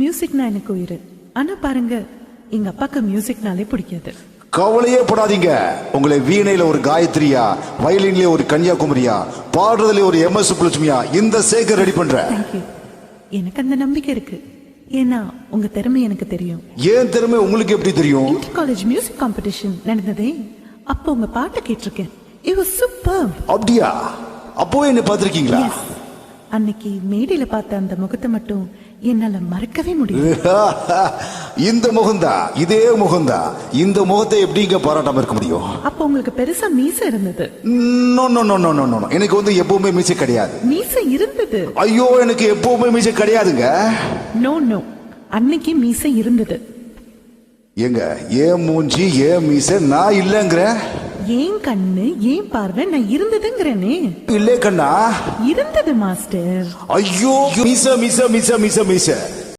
மியூசிக்னா எனக்கு உயிர். ஆனா பாருங்க, எங்க அப்பாக்கு மியூசிக்னாலே பிடிக்காது. கவலையே படாதீங்க. உங்களை வீணையில ஒரு காயத்ரியா, வயலின்ல ஒரு கன்னியாகுமரியா, பாடுறதுல ஒரு MS சுப்புலட்சுமியா இந்த சேகர் ரெடி பண்றேன். தேங்க்யூ. எனக்கு அந்த நம்பிக்கை இருக்கு. ஏன்னா உங்க திறமை எனக்கு தெரியும். ஏன் திறமை உங்களுக்கு எப்படி தெரியும்? இன்டர் காலேஜ் மியூசிக் காம்படிஷன் நடந்ததே, அப்போ உங்க பாட்டை கேட்டிருக்கேன். It was super. அப்படியா? அப்போ என்ன பார்த்திருக்கீங்களா? அன்னைக்கு மேடையில பார்த்த அந்த முகத்தை மட்டும் என்னால மறக்கவே முடியும். இந்த முகந்தா, இதே முகந்தா, இந்த முகத்தை எப்படிங்க பாராட்டாம இருக்க முடியும்? அப்போ உங்களுக்கு பெருசா மீசை இருந்தது. No no no no no no. எனக்கு வந்து எப்பவுமே மீசை கிடையாது. மீசை இருந்தது. ஐயோ, எனக்கு எப்பவுமே மீசை கிடையாதுங்க. நோ நோ, அன்னைக்கு மீசை இருந்தது. எங்க ஏன் மூஞ்சி ஏன் மீசை நான் இல்லங்கிற? ஏன் கண்ணு ஏன் பார்வை நான் இருந்ததுங்கிறனே. இல்லே கண்ணா, இருந்தது மாஸ்டர். ஐயோ, மீசை மீசை மீசை மீசை மீசை